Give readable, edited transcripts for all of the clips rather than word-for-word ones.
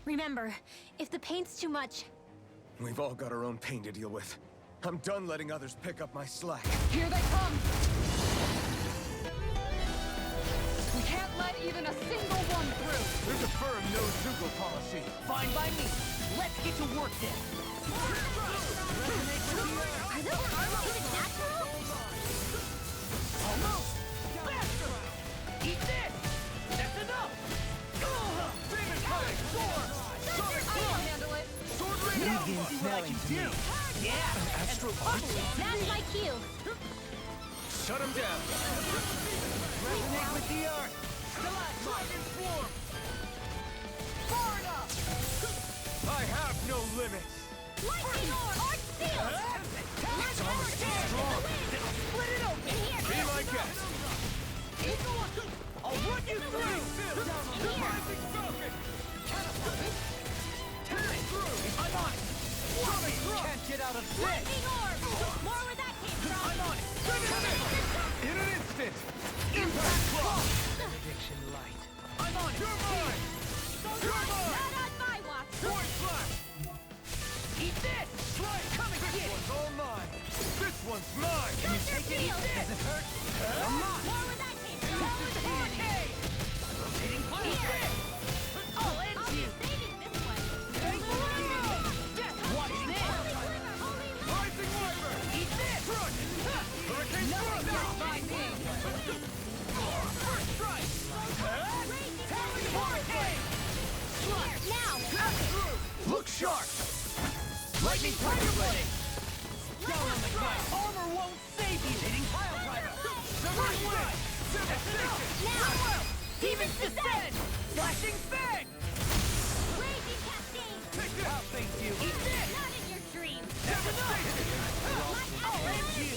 Remember, if the pain's too much... We've all got our own pain to deal with. I'm done letting others pick up my slack. Here they come! We can't let even a single one through! There's a firm no-Zoogle policy. Fine by me. Let's get to work then. Are those arms even natural? Almost! Faster! Eat this! That's enough! Demon cutting! Sword! I'll handle it! Sword ring! Now see what I can do! Yeah! Astral That's my cue. Shut him down! Resonate with the earth! Dragon swarm! Far enough! I have no limits! Lightning orb! Arch field! It's almost too strong! Split it open! Be my guest! I'll run you through! Rising Falcon! I'm on it! Can't get out of this! Lightning orb! More where that came from! I'm on it! In an instant! Impact block! Benediction light. I'm on it! You're mine! You're mine! Not on my watch! Void slash! Eat this! Try come and This get it! one's all mine! This one's mine! Thunder field! Does it hurt? More where that came from! Rotating punch! Eat this! I'll end I'll be you! saving this one! Watch this! Rising Wyvern! Eat this! Hurricane Nothing Thrust! gets by me! First strike! Hurricane! Now! Look sharp! Lightning Tiger Blade! Down on the ground! Armor won't save you! Hitting pile driver! First strike! Devastation! Now! Demons descend! Flashing fang! Raging cascade! Take this! I'll face you! Eat this! Not in your dreams! That's enough! I'll end you!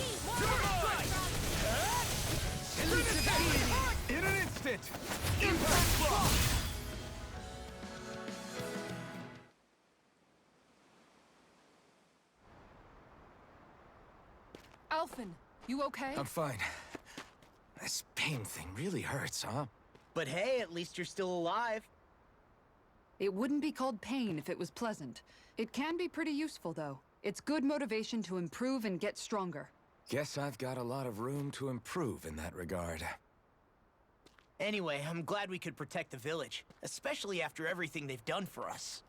In an instant! Impact block! Alphen, you okay? I'm fine. This pain thing really hurts, huh? But hey, at least you're still alive. It wouldn't be called pain if it was pleasant. It can be pretty useful, though. It's good motivation to improve and get stronger. Guess I've got a lot of room to improve in that regard. Anyway, I'm glad we could protect the village, especially after everything they've done for us.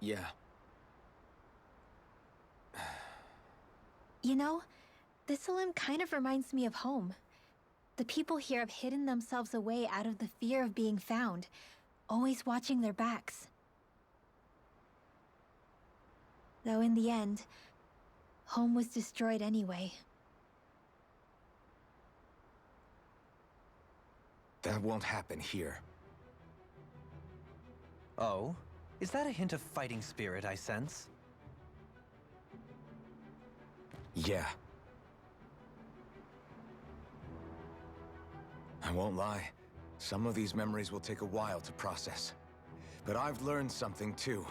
Yeah. You know, this limb kind of reminds me of home. The people here have hidden themselves away out of the fear of being found, always watching their backs. Though in the end, home was destroyed anyway. That won't happen here. Oh? Is that a hint of fighting spirit I sense? Yeah. I won't lie. Some of these memories will take a while to process. But I've learned something too.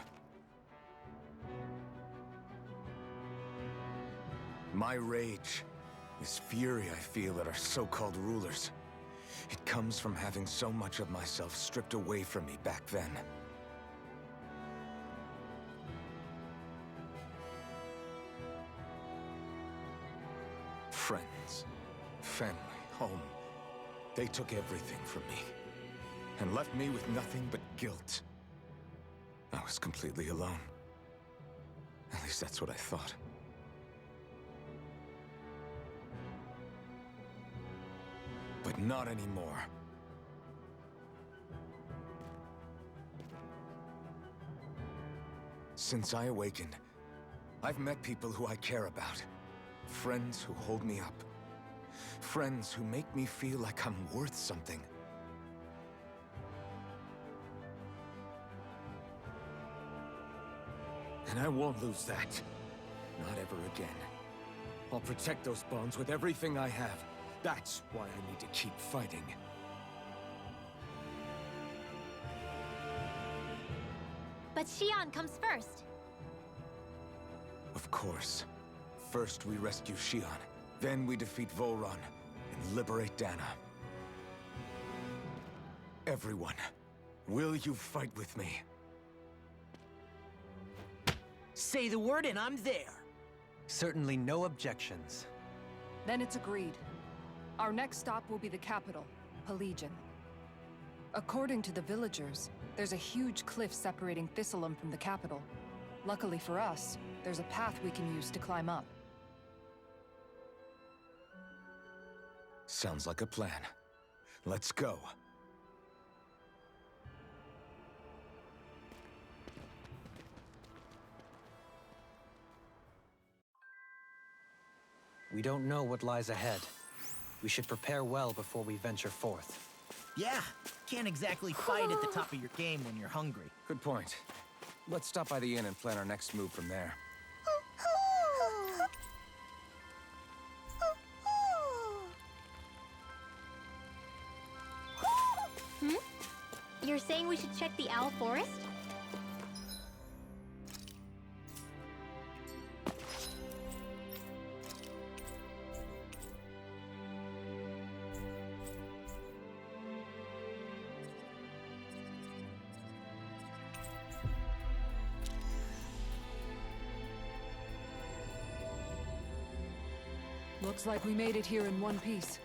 My rage, this fury I feel at our so-called rulers, it comes from having so much of myself stripped away from me back then. Friends, family, home. They took everything from me, and left me with nothing but guilt. I was completely alone. At least that's what I thought. But not anymore. Since I awakened, I've met people who I care about. Friends who hold me up. Friends who make me feel like I'm worth something. And I won't lose that. Not ever again. I'll protect those bonds with everything I have. That's why I need to keep fighting. But Xion comes first. Of course. First we rescue Xion, then we defeat Volron, and liberate Dana. Everyone, will you fight with me? Say the word and I'm there. Certainly no objections. Then it's agreed. Our next stop will be the capital, Pelegion. According to the villagers, there's a huge cliff separating Thistleum from the capital. Luckily for us, there's a path we can use to climb up. Sounds like a plan. Let's go. We don't know what lies ahead. We should prepare well before we venture forth. Yeah, can't exactly fight at the top of your game when you're hungry. Good point. Let's stop by the inn and plan our next move from there. You're saying we should check the Owl Forest? Looks like we made it here in one piece.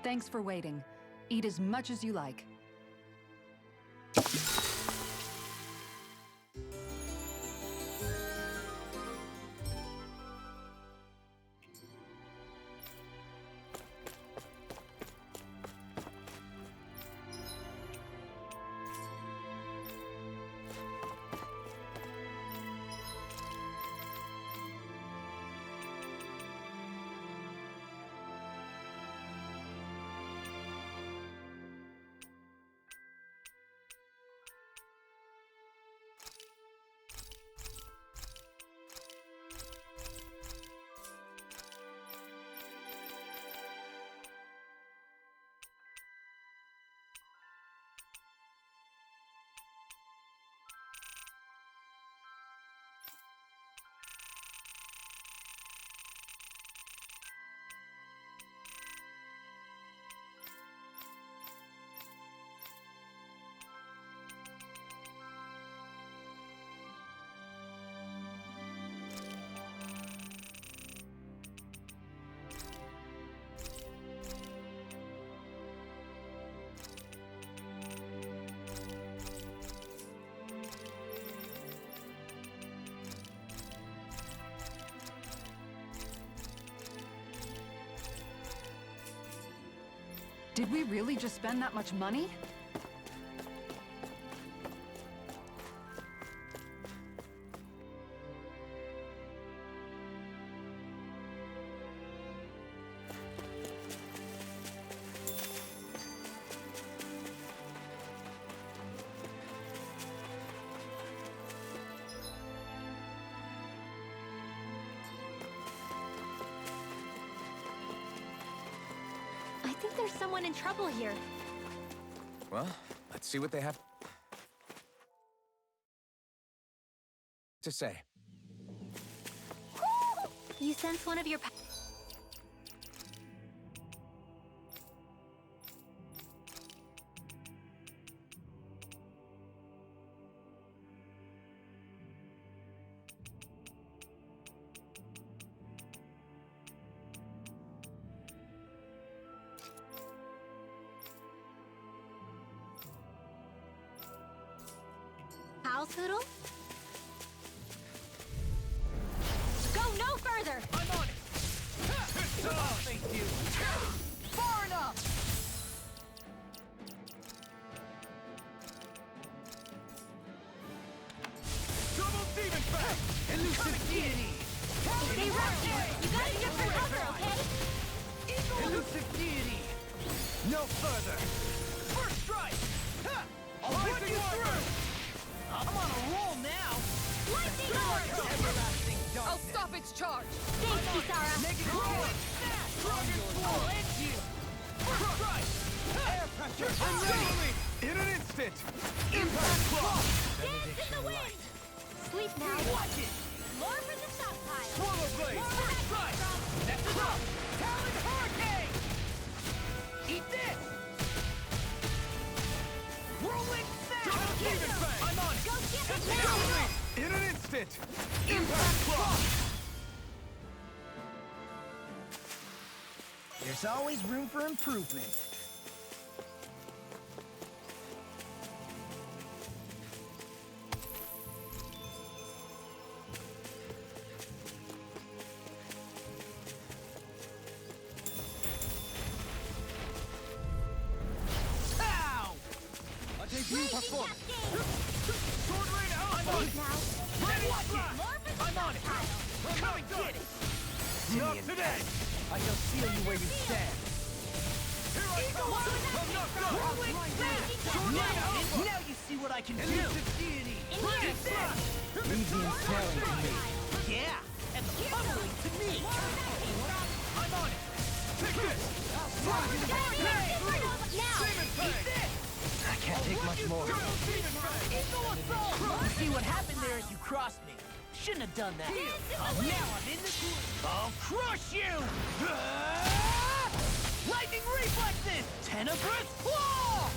Thanks for waiting. Eat as much as you like. Did we really just spend that much money? think there's someone in trouble here. Well, let's see what they have to say. You sense one of your house, Hoodle? Go no further! I'm on it! Thank you! Far enough! Double demon back! Elusive deity! If they rush you, you gotta jump for cover, okay? Elusive deity! No further! First strike! Ha! I'll run you through! I'm on a roll now! Lightning orb! Everlasting I'll darkness! stop its charge! Thanks, Kisara! Make it rolling! Dragon I'll end you! First strike! Air pressure! I'm ready! In an instant! Impact claw! Dance in the wind! Sleep now. Watch it! More for the stockpile. Swallow blade! First strike! That's it up! Talon hurricane! Eat this! Whirlwind snap! I'm on it! Go get it now! In an instant! Impact claw! There's always room for improvement. Pow! A debut performance! Sword rain out! I'm on it! Ready, I'm on it! Come and get it! Not today! I shall seal you where you stand! Here I come! I'm knocked out! Now you see what I can do! Deity! Eat this! Leave the ensnaring to me! Yeah! And the pummeling to me! I'm on it! Take this! Eat this! I can't take much more. See what happened there is you crossed me. Shouldn't have done that. Now I'm in the... I'll crush you! Lightning reflexes! Tenebrous claw!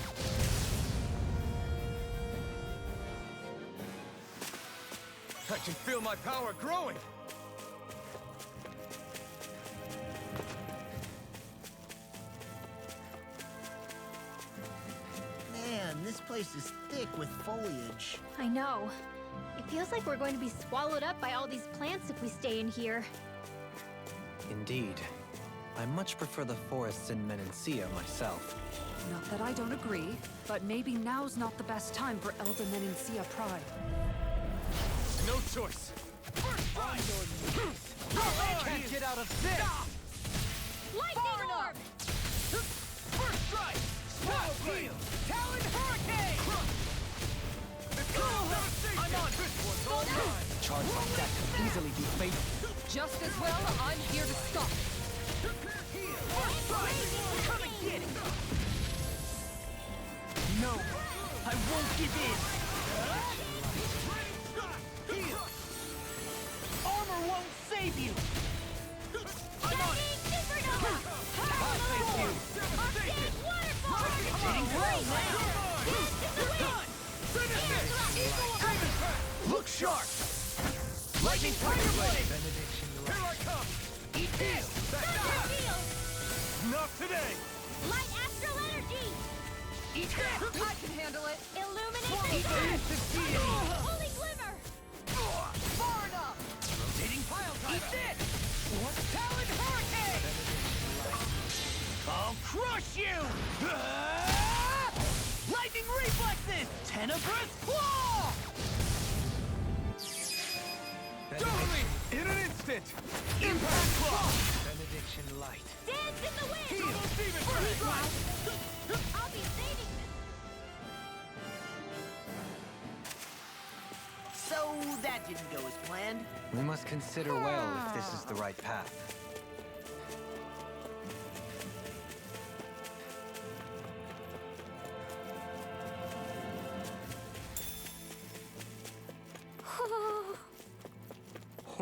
I can feel my power growing! Man, this place is thick with foliage. I know. It feels like we're going to be swallowed up by all these plants if we stay in here. Indeed. I much prefer the forests in Menancia myself. Not that I don't agree, but maybe now's not the best time for Elda Menancia Pride. No choice! I can't get out of this! Lightning orb! First strike! Swallow blade! Talon hurricane! I'm on it! Charge like that could easily be fatal. Just as well, I'm here to stop it. First strike! Come and get it! No, I won't give in! Armor won't save you! I'm on it! Supernova! I'll save you! Arcane waterfall! Getting close now! Look sharp! Lightning Tiger Blade! Here I come! Eat this! Not today! Light astral energy! Eat this! I can handle it. Illuminate Eat the this! Holy glimmer! Far enough! Rotating pile driver! Eat this! Talon hurricane! I'll crush you! Lightning reflexes! Tenebrous claw! Totally! In an instant! Impact claw! Benediction light. Dance in the wind! Heal! First strike! I'll be saving this! So that didn't go as planned. We must consider well if this is the right path.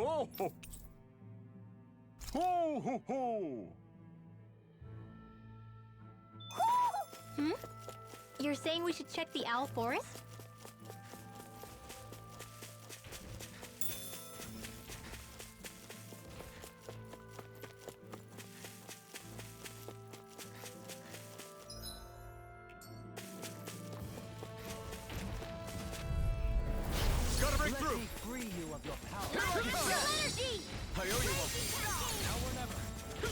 Ho ho! Ho ho ho! You're saying we should check the owl forest? Gotta break Let through! me free you of your power. Energy! I owe you one. Now or never.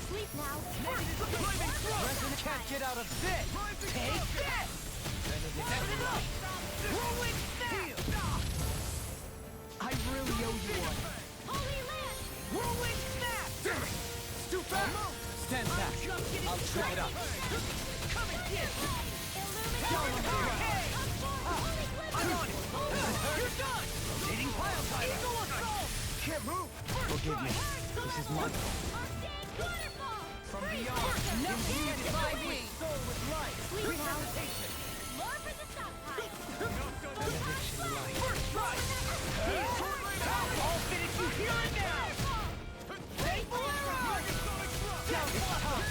Sleep now. Resident can't get out of this. Take this! Rolling snap! I really owe you one. Holy land! Rolling snap! Damn it! It's too fast! Stand back. I'll trip it up. Come and get it. Illuminate! I'm on it. You're done. Rotating pile driver. Eagle assault. Can't move! Forgive me. This is my fault. From beyond, infused by me. Soul with life. Resuscitation. Benediction life. First strike. I'll finish you here and now. Down to top.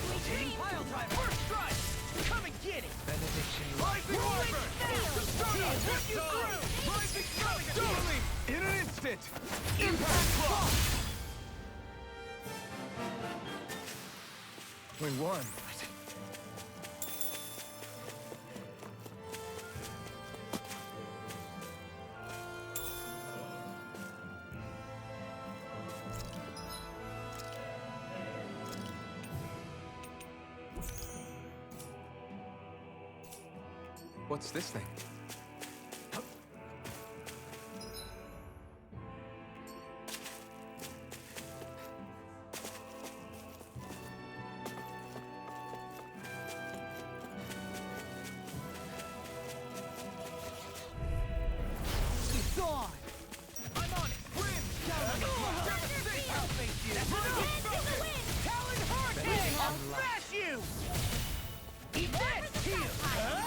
Rotating pile driver. First strike. Come and get it. Benediction life. Rising Wyvern! Put you through. Rising Dueling! In an instant! Impact Claw! We won, but... What's this thing? It's on. I'm on it. Wind. Down on the ground. Devastate. I'll face you. That's enough. Talon Hurricane. I'll smash you. Eat this. Heal.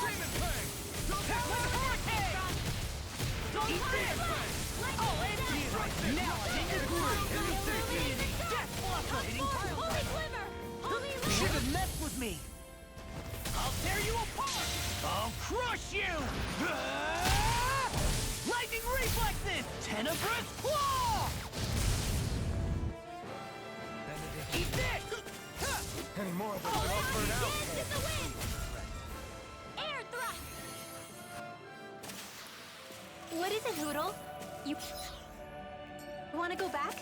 Demon Fang. Talon Hurricane. Eat this. Oh, and heal. Now I'm in your groove. Death Blossom. Hitting pile. You should have messed with me. I'll tear you apart. I'll crush you. Lightning reflexes. Tenebrous claw. Eat this. Any more of them will all burn out. Air thrust! What is it, Hoodle? You want to go back?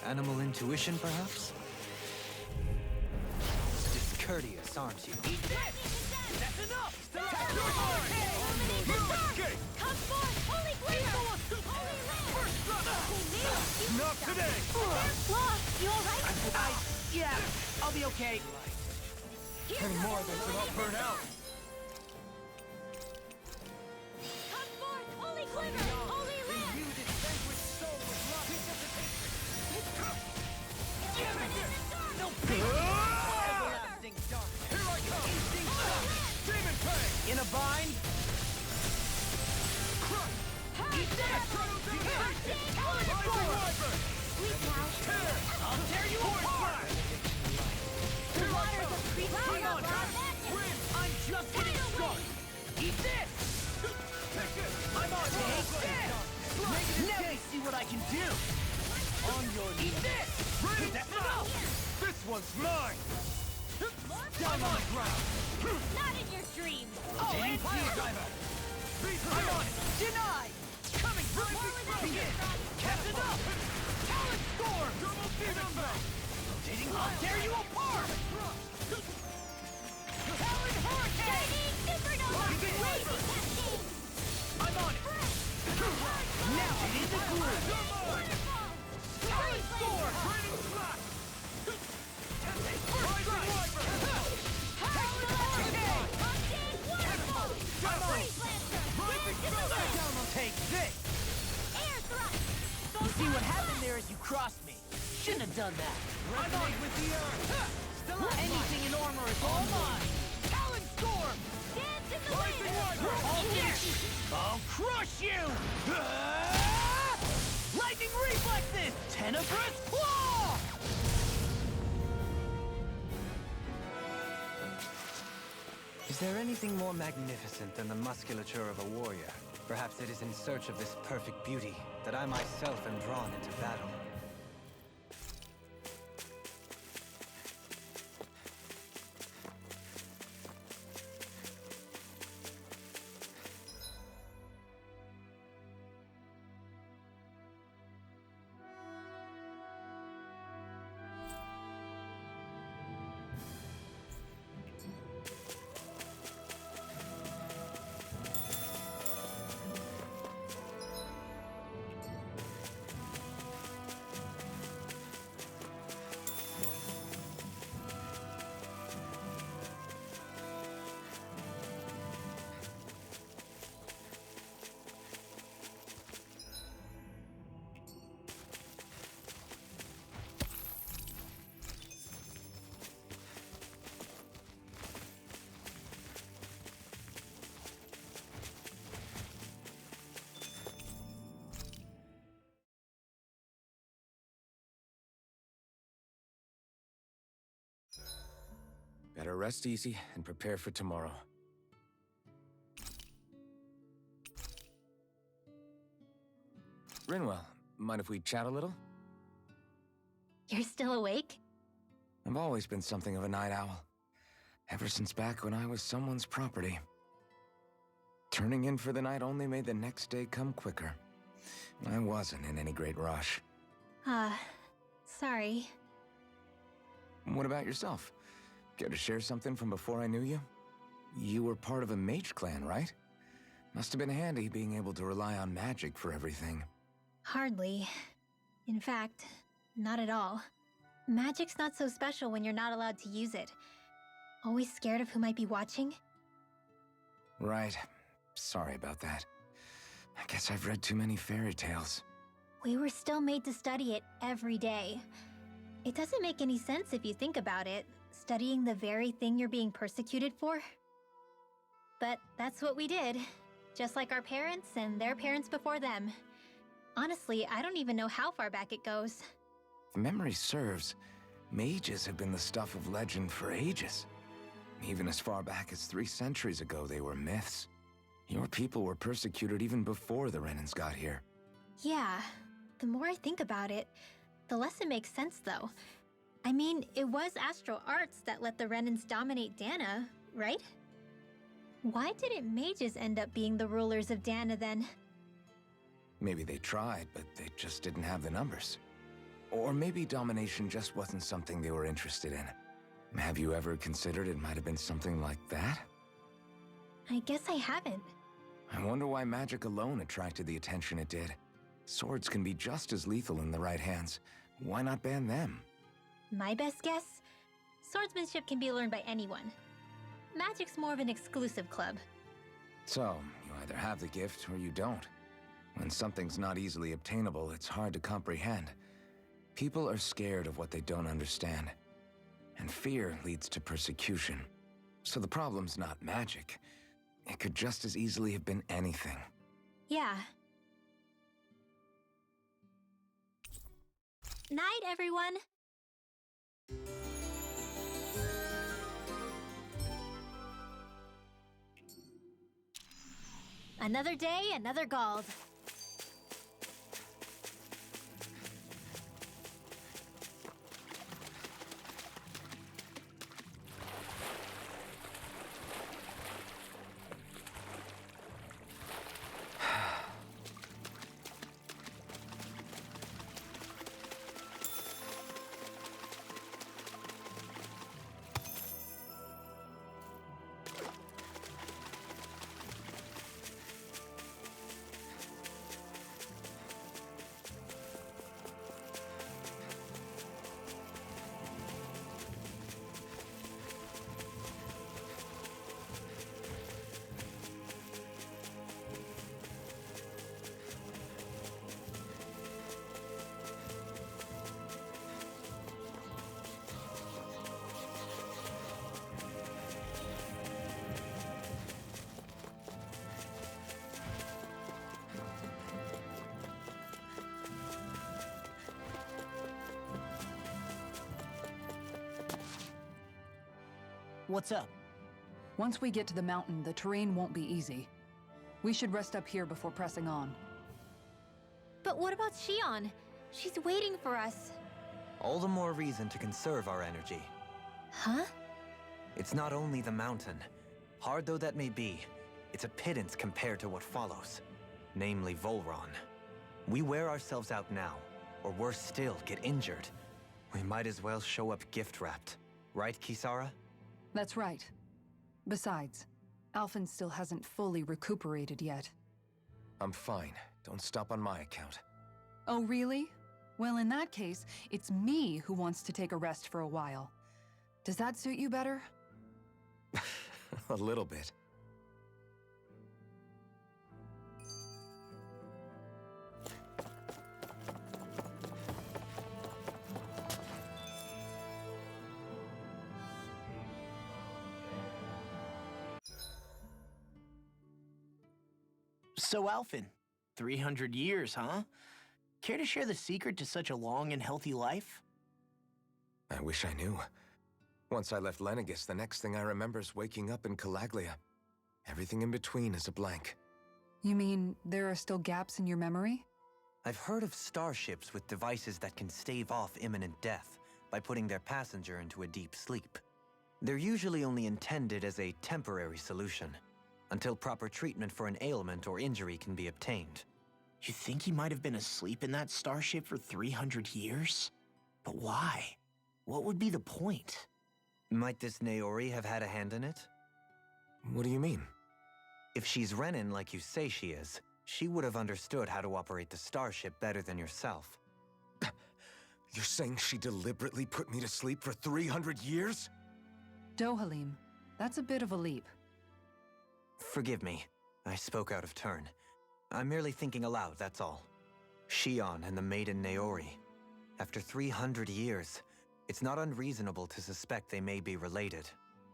Animal intuition, perhaps? Discourteous, aren't you? Eat this. That's enough. Escape! Come forth, holy glimmer! Holy land! Not today! Lost, you alright? Yeah, I'll be okay. Any more of them will all burn out. Come forth, holy glimmer! Holy land! No peace. Everlasting darkness. Here I come! Demon Fang! In a bind. Eat that! Rising Wyvern! Sleep now. I'll tear you apart! The waters of Creek Hang on, I'm just getting started. Eat this! Take this! I'm on take this! Now you see what I can do! On your knees. Eat this! Ready? That's enough! This one's mine! Down on the ground! Not in your dreams! Oh, and pile driver! I'm on it! Denied! Coming! Begin! Cast it up! Talon storm! Double Demon Fang! Rotating! I'll tear you apart! Talon hurricane! Supernova! Begin! Raging cascade! I'm on it! Now it is a groove! Talon storm! Raining Slash! First strike! Talon hurricane! I'm on it! Down will take this! Air thrust! See what happened there is you crossed me. Shouldn't have done that. Resonate with the earth. Still anything in armor is all mine. Talon storm. Dance in the wind! I'll finish you. I'll crush you. Lightning reflexes. Tenebrous claw. Is there anything more magnificent than the musculature of a warrior? Perhaps it is in search of this perfect beauty that I myself am drawn into battle. Better rest easy and prepare for tomorrow. Rinwell, mind if we chat a little? You're still awake? I've always been something of a night owl. Ever since back when I was someone's property. Turning in for the night only made the next day come quicker. I wasn't in any great rush. Sorry. What about yourself? Care to share something from before I knew you? You were part of a mage clan, right? Must have been handy being able to rely on magic for everything. Hardly. In fact, not at all. Magic's not so special when you're not allowed to use it. Always scared of who might be watching? Right. Sorry about that. I guess I've read too many fairy tales. We were still made to study it every day. It doesn't make any sense if you think about it, studying the very thing you're being persecuted for. But that's what we did, just like our parents and their parents before them. Honestly, I don't even know how far back it goes. If memory serves, mages have been the stuff of legend for ages. Even as far back as 3 centuries ago, they were myths. Your people were persecuted even before the Renans got here. Yeah, the more I think about it, the less it makes sense though. I mean, it was astral arts that let the Renans dominate Dana, right? Why didn't mages end up being the rulers of Dana then? Maybe they tried, but they just didn't have the numbers. Or maybe domination just wasn't something they were interested in. Have you ever considered it might have been something like that? I guess I haven't. I wonder why magic alone attracted the attention it did. Swords can be just as lethal in the right hands. Why not ban them? My best guess? Swordsmanship can be learned by anyone. Magic's more of an exclusive club. So, you either have the gift or you don't. When something's not easily obtainable, it's hard to comprehend. People are scared of what they don't understand. And fear leads to persecution. So the problem's not magic. It could just as easily have been anything. Yeah. Night, everyone! Another day, another Gald. What's up? Once we get to the mountain, the terrain won't be easy. We should rest up here before pressing on. But what about Shion? She's waiting for us. All the more reason to conserve our energy. Huh? It's not only the mountain. Hard though that may be, it's a pittance compared to what follows. Namely Volron. We wear ourselves out now, or worse still, get injured. We might as well show up gift-wrapped. Right, Kisara? That's right. Besides, Alphen still hasn't fully recuperated yet. I'm fine. Don't stop on my account. Oh, really? Well, in that case, it's me who wants to take a rest for a while. Does that suit you better? A little bit. So, Alphen, 300 years, huh? Care to share the secret to such a long and healthy life? I wish I knew. Once I left Lenegis, the next thing I remember is waking up in Calaglia. Everything in between is a blank. You mean there are still gaps in your memory? I've heard of starships with devices that can stave off imminent death by putting their passenger into a deep sleep. They're usually only intended as a temporary solution, until proper treatment for an ailment or injury can be obtained. You think he might have been asleep in that starship for 300 years? But why? What would be the point? Might this Naori have had a hand in it? What do you mean? If she's Renin like you say she is, she would have understood how to operate the starship better than yourself. You're saying she deliberately put me to sleep for 300 years? Dohalim, that's a bit of a leap. Forgive me. I spoke out of turn. I'm merely thinking aloud, that's all. Shion and the maiden Naori. After 300 years, it's not unreasonable to suspect they may be related.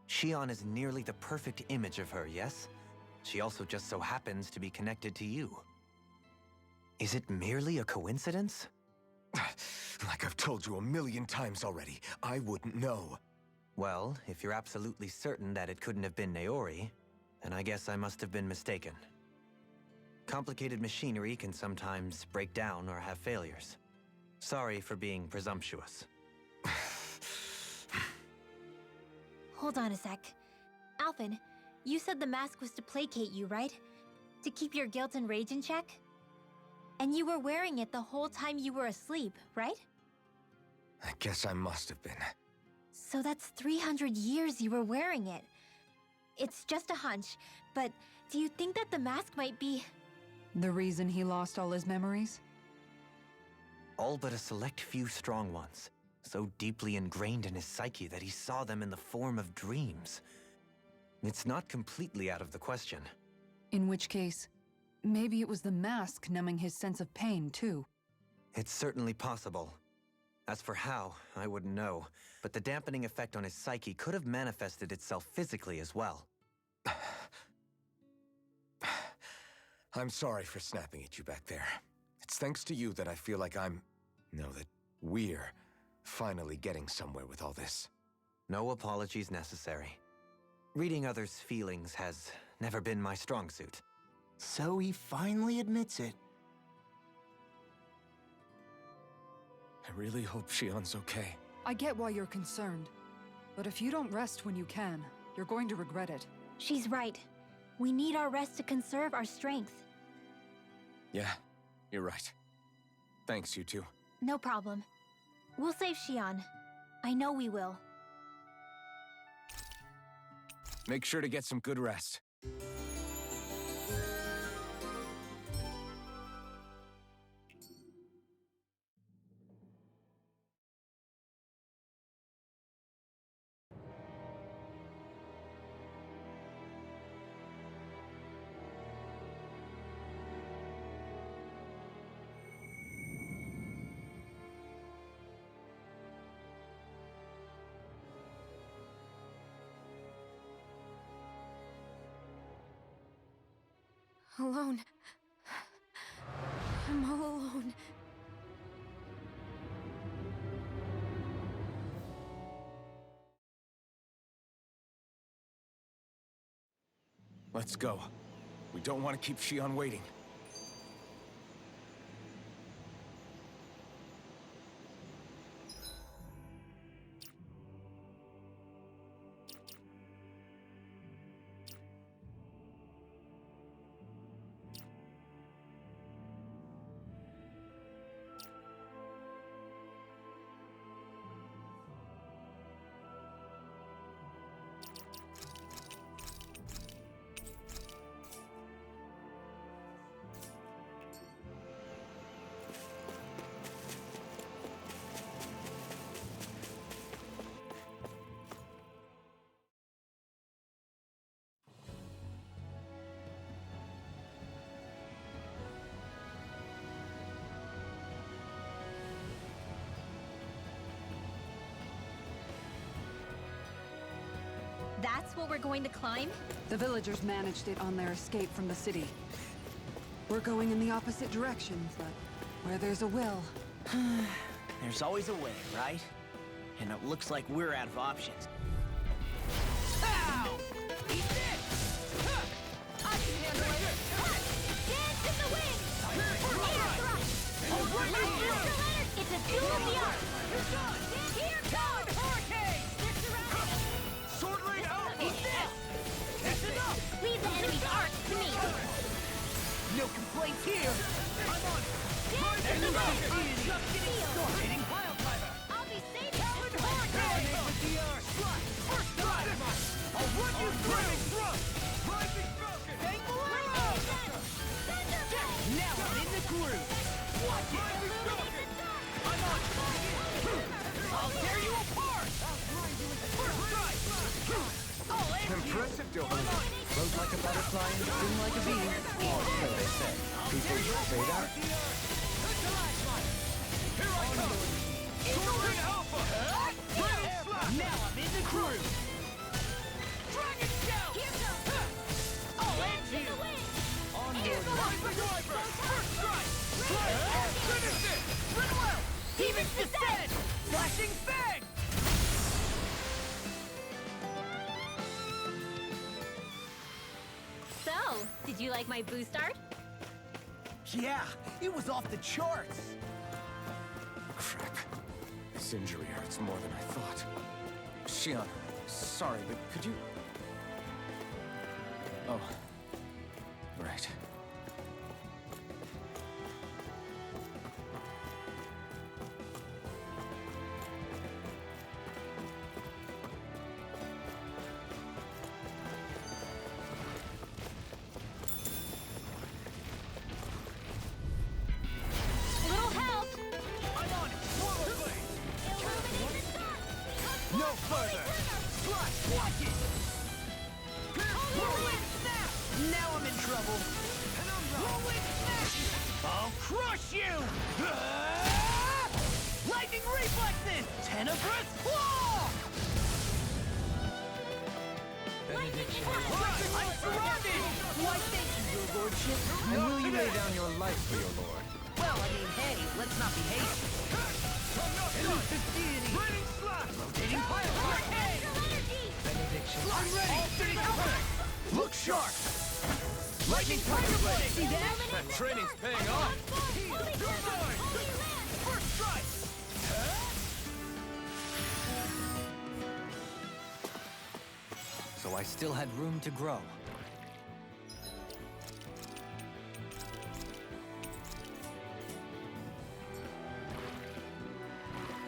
Shion is nearly the perfect image of her, yes? She also just so happens to be connected to you. Is it merely a coincidence? Like I've told you a million times already, I wouldn't know. Well, if you're absolutely certain that it couldn't have been Naori, then I guess I must have been mistaken. Complicated machinery can sometimes break down or have failures. Sorry for being presumptuous. Hold on a sec. Alphen, you said the mask was to placate you, right? To keep your guilt and rage in check? And you were wearing it the whole time you were asleep, right? I guess I must have been. So that's 300 years you were wearing it. It's just a hunch, but do you think that the mask might be... The reason he lost all his memories? All but a select few strong ones, so deeply ingrained in his psyche that he saw them in the form of dreams. It's not completely out of the question. In which case, maybe it was the mask numbing his sense of pain, too. It's certainly possible. As for how, I wouldn't know, but the dampening effect on his psyche could have manifested itself physically as well. I'm sorry for snapping at you back there. It's thanks to you that I feel like that we're finally getting somewhere with all this. No apologies necessary. Reading others' feelings has never been my strong suit. So he finally admits it. I really hope Shion's okay. I get why you're concerned. But if you don't rest when you can, you're going to regret it. She's right. We need our rest to conserve our strength. Yeah, you're right. Thanks, you two. No problem. We'll save Shion. I know we will. Make sure to get some good rest. Alone. I'm all alone. Let's go. We don't want to keep Shion waiting. That's what we're going to climb? The villagers managed it on their escape from the city. We're going in the opposite direction, but where there's a will... There's always a way, right? And it looks like we're out of options. Ow! Eat this! Huh! I can handle it! Dance in the wind! Air thrust! Hold right Master here! Leonard, it's a duel of the arts! You're done! Here Talon goes! Hurricane! They're surrounding us! Sword Rain Alpha! Eat this! That's enough! Leave the enemy's arts to me! No complaints here! I'm on it! Dance in the wind! I'm just getting started! Hitting Pile Driver! I'll be safe! Talon Hurricane! With the Slide! First strike! I'll run you through! Thrust! Rising Falcon! Lightning Descent! Thunderbolt! Now I'm in the groove! Watch it! Rising Falcon! I'm on it! I'll tear you apart! First strike! I'll end you! Impressive, Dohan. Float like a butterfly and sting like a bee. Or so they say. People say that. Here I come! Sword Rain Alpha! Burning Slap! Now I'm in the groove! Dragon Shout! Here goes! I'll end you! Here's the Rising Driver! First strike! Finish it! Run well! Demon's Descent! Flashing Fang! So, did you like my boost art? Yeah, it was off the charts. Crap. This injury hurts more than I thought. Shion, sorry, but could you... Oh. Right. Little help! I'm on it! Swallow Blade! Illuminate the sun! No further! Slash! Watch it! Whirlwind Snap! Now I'm in trouble. Whirlwind Snap! I'll crush you! Ah! Lightning Reflexes! Tenebrous Claw! I'm surrounded! Why, thank you, your lordship. And will you lay down your life for your lord? Well, I mean, hey, let's not be hasty. Elusive Deity! Raining Slap! Rotating Pile Hurricane! Benediction. I'm ready! Alternating Effect! Look sharp! Lightning Tiger Blade! See that? That training's paying off! You're mine! First strike! So I still had room to grow.